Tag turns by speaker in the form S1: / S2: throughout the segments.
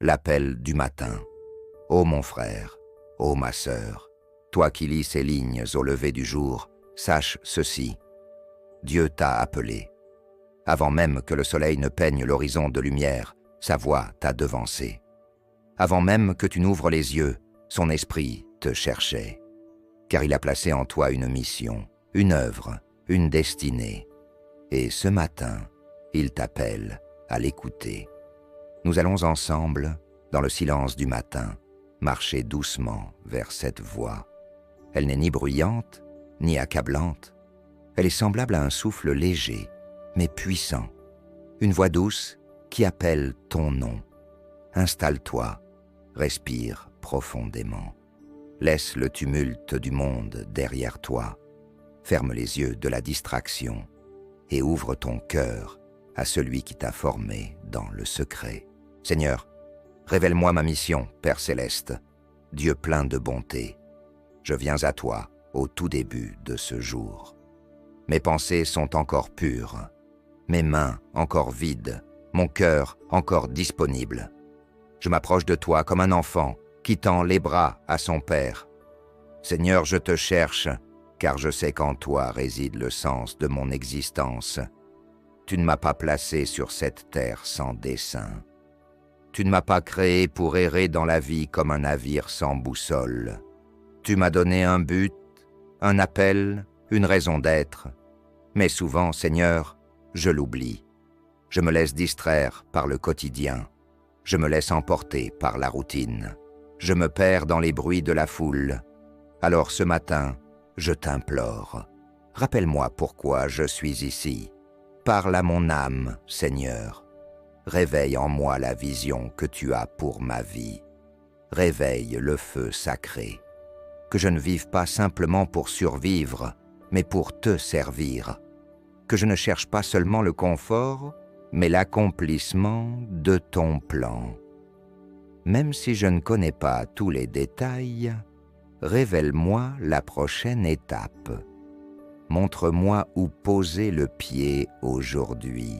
S1: l'appel du matin. Ô mon frère, ô ma sœur, toi qui lis ces lignes au lever du jour, sache ceci. Dieu t'a appelé. Avant même que le soleil ne peigne l'horizon de lumière, sa voix t'a devancé. Avant même que tu n'ouvres les yeux, son esprit te cherchait. Car il a placé en toi une mission, une œuvre, une destinée. Et ce matin, il t'appelle à l'écouter. Nous allons ensemble, dans le silence du matin, marcher doucement vers cette voie. Elle n'est ni bruyante, ni accablante. Elle est semblable à un souffle léger, mais puissant. Une voix douce qui appelle ton nom. Installe-toi, respire profondément. Laisse le tumulte du monde derrière toi. Ferme les yeux de la distraction et ouvre ton cœur à celui qui t'a formé dans le secret. Seigneur, révèle-moi ma mission, Père céleste, Dieu plein de bonté. Je viens à toi au tout début de ce jour. Mes pensées sont encore pures, mes mains encore vides, mon cœur encore disponible. Je m'approche de toi comme un enfant qui tend les bras à son père. Seigneur, je te cherche, car je sais qu'en toi réside le sens de mon existence. Tu ne m'as pas placé sur cette terre sans dessein. Tu ne m'as pas créé pour errer dans la vie comme un navire sans boussole. Tu m'as donné un but, un appel, une raison d'être. Mais souvent, Seigneur, je l'oublie. Je me laisse distraire par le quotidien. Je me laisse emporter par la routine. Je me perds dans les bruits de la foule. Alors ce matin, je t'implore. Rappelle-moi pourquoi je suis ici. Parle à mon âme, Seigneur. Réveille en moi la vision que tu as pour ma vie. Réveille le feu sacré. Que je ne vive pas simplement pour survivre, mais pour te servir. Que je ne cherche pas seulement le confort, mais l'accomplissement de ton plan. Même si je ne connais pas tous les détails, révèle-moi la prochaine étape. Montre-moi où poser le pied aujourd'hui.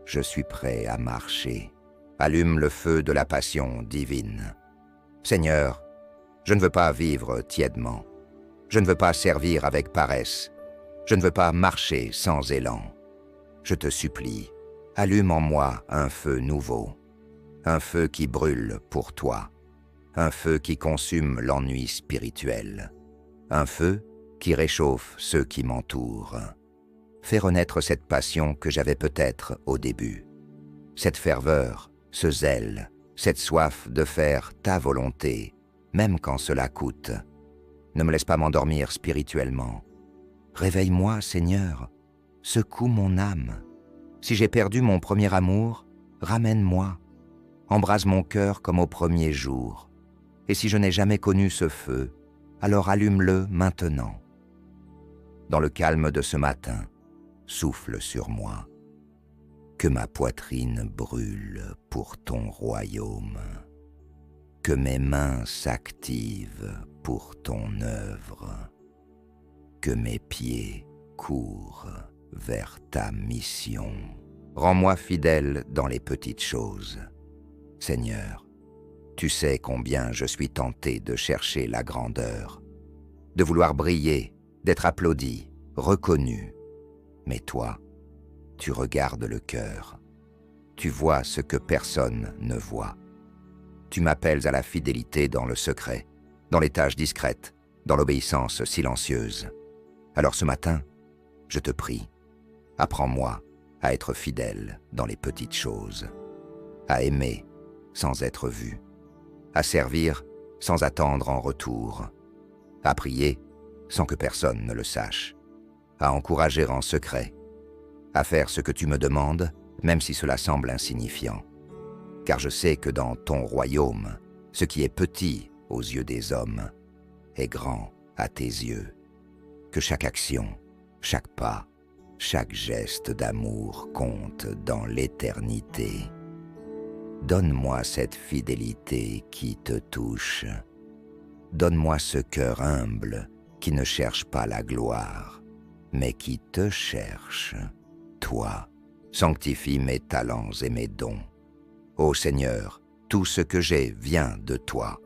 S1: Je suis prêt à marcher. Allume le feu de la passion divine. Seigneur, je ne veux pas vivre tièdement. Je ne veux pas servir avec paresse. Je ne veux pas marcher sans élan. Je te supplie, allume en moi un feu nouveau. Un feu qui brûle pour toi. Un feu qui consume l'ennui spirituel. Un feu qui réchauffe ceux qui m'entourent. Fais renaître cette passion que j'avais peut-être au début. Cette ferveur, ce zèle, cette soif de faire ta volonté, même quand cela coûte. Ne me laisse pas m'endormir spirituellement. Réveille-moi, Seigneur, secoue mon âme. Si j'ai perdu mon premier amour, ramène-moi. Embrase mon cœur comme au premier jour. Et si je n'ai jamais connu ce feu, alors allume-le maintenant. Dans le calme de ce matin, souffle sur moi. Que ma poitrine brûle pour ton royaume. Que mes mains s'activent pour ton œuvre. Que mes pieds courent vers ta mission. Rends-moi fidèle dans les petites choses. Seigneur, tu sais combien je suis tenté de chercher la grandeur, de vouloir briller, d'être applaudi, reconnu. Mais toi, tu regardes le cœur. Tu vois ce que personne ne voit. Tu m'appelles à la fidélité dans le secret, dans les tâches discrètes, dans l'obéissance silencieuse. Alors ce matin, je te prie, apprends-moi à être fidèle dans les petites choses, à aimer sans être vu, à servir sans attendre en retour, à prier sans que personne ne le sache, à encourager en secret, à faire ce que tu me demandes, même si cela semble insignifiant. Car je sais que dans ton royaume, ce qui est petit aux yeux des hommes est grand à tes yeux. Que chaque action, chaque pas, chaque geste d'amour compte dans l'éternité. Donne-moi cette fidélité qui te touche. Donne-moi ce cœur humble qui ne cherche pas la gloire, mais qui te cherche, toi. Sanctifie mes talents et mes dons. Ô Seigneur, Tout ce que j'ai vient de toi.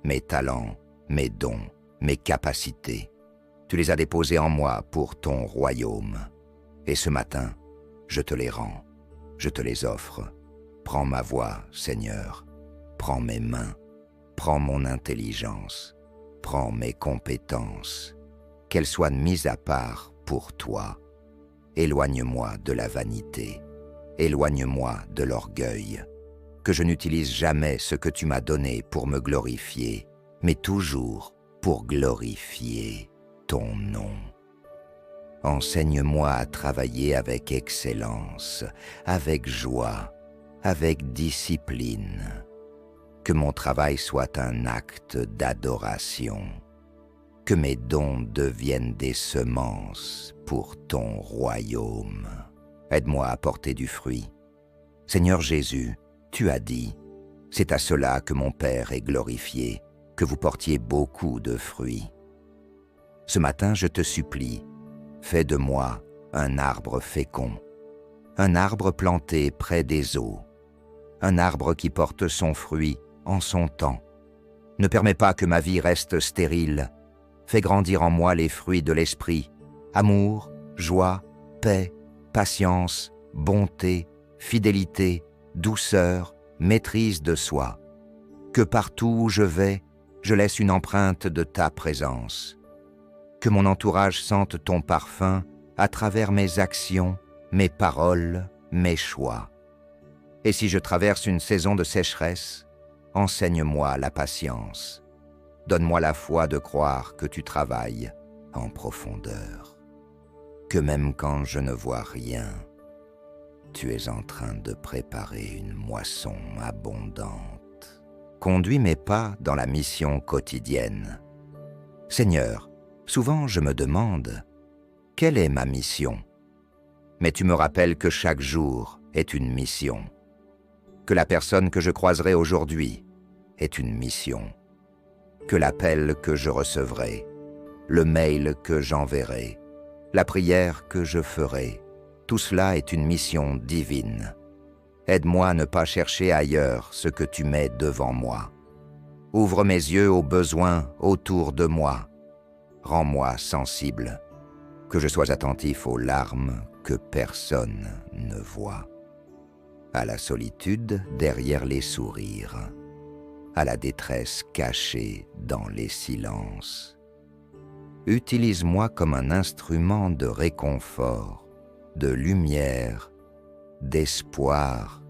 S1: Mes talents, mes dons, mes capacités. Tu les as déposés en moi pour ton royaume. Et ce matin, je te les rends, je te les offre. Prends ma voix, Seigneur. Prends mes mains, prends mon intelligence, prends mes compétences. Qu'elles soient mises à part pour toi. Éloigne-moi de la vanité, éloigne-moi de l'orgueil. Que je n'utilise jamais ce que tu m'as donné pour me glorifier, mais toujours pour glorifier ton nom. Enseigne-moi à travailler avec excellence, avec joie, avec discipline. Que mon travail soit un acte d'adoration. Que mes dons deviennent des semences pour ton royaume. Aide-moi à porter du fruit. Seigneur Jésus, tu as dit, c'est à cela que mon Père est glorifié, que vous portiez beaucoup de fruits. Ce matin, je te supplie, fais de moi un arbre fécond, un arbre planté près des eaux, un arbre qui porte son fruit en son temps. Ne permets pas que ma vie reste stérile. Fais grandir en moi les fruits de l'esprit, amour, joie, paix, patience, bonté, fidélité, douceur, maîtrise de soi. Que partout où je vais, je laisse une empreinte de ta présence. Que mon entourage sente ton parfum à travers mes actions, mes paroles, mes choix. Et si je traverse une saison de sécheresse, enseigne-moi la patience. Donne-moi la foi de croire que tu travailles en profondeur. Que même quand je ne vois rien, tu es en train de préparer une moisson abondante. Conduis mes pas dans la mission quotidienne. Seigneur, souvent je me demande, quelle est ma mission? Mais tu me rappelles que chaque jour est une mission. Que la personne que je croiserai aujourd'hui est une mission. Que l'appel que je recevrai, le mail que j'enverrai, la prière que je ferai, tout cela est une mission divine. Aide-moi à ne pas chercher ailleurs ce que tu mets devant moi. Ouvre mes yeux aux besoins autour de moi. Rends-moi sensible, que je sois attentif aux larmes que personne ne voit. À la solitude derrière les sourires, à la détresse cachée dans les silences. Utilise-moi comme un instrument de réconfort, de lumière, d'espoir.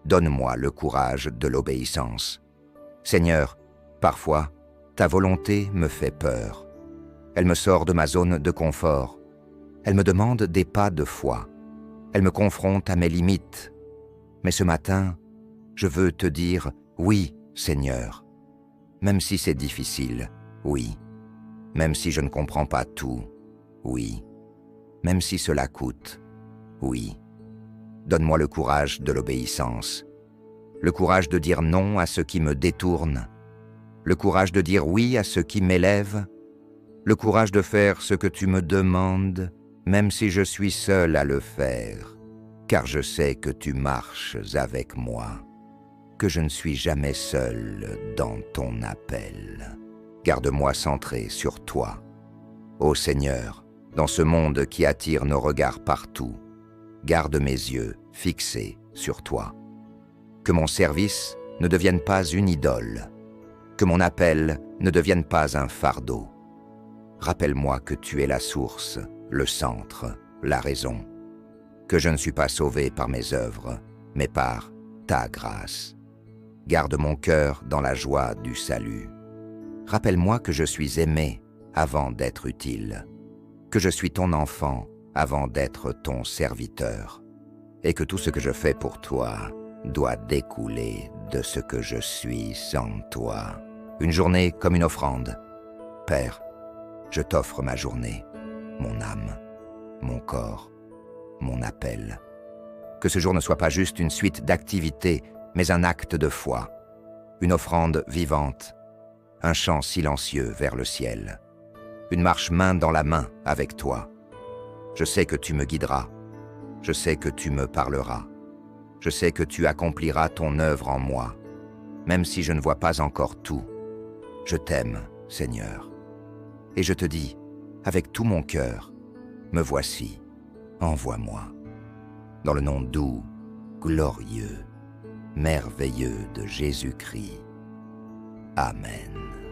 S1: Donne-moi le courage de l'obéissance. Seigneur, parfois, ta volonté me fait peur. Elle me sort de ma zone de confort. Elle me demande des pas de foi. Elle me confronte à mes limites. Mais ce matin, je veux te dire oui, Seigneur. Même si c'est difficile, oui. Même si je ne comprends pas tout, oui. Même si cela coûte, oui. Donne-moi le courage de l'obéissance. Le courage de dire non à ce qui me détourne. Le courage de dire oui à ce qui m'élève. Le courage de faire ce que tu me demandes, même si je suis seul à le faire. Car je sais que tu marches avec moi, que je ne suis jamais seul dans ton appel. Garde-moi centré sur toi. Ô Seigneur, dans ce monde qui attire nos regards partout, garde mes yeux fixés sur toi. Que mon service ne devienne pas une idole, que mon appel ne devienne pas un fardeau. Rappelle-moi que tu es la source, le centre, la raison, que je ne suis pas sauvé par mes œuvres, mais par ta grâce. Garde mon cœur dans la joie du salut. Rappelle-moi que je suis aimé avant d'être utile, que je suis ton enfant avant d'être ton serviteur, et que tout ce que je fais pour toi doit découler de ce que je suis sans toi. Une journée comme une offrande. Père, je t'offre ma journée, mon âme, mon corps, mon appel. Que ce jour ne soit pas juste une suite d'activités, mais un acte de foi, une offrande vivante, un chant silencieux vers le ciel, une marche main dans la main avec toi. Je sais que tu me guideras, je sais que tu me parleras, je sais que tu accompliras ton œuvre en moi. même si je ne vois pas encore tout. Je t'aime, Seigneur. Et je te dis, avec tout mon cœur, me voici, envoie-moi. Dans le nom doux, glorieux, merveilleux de Jésus-Christ. Amen.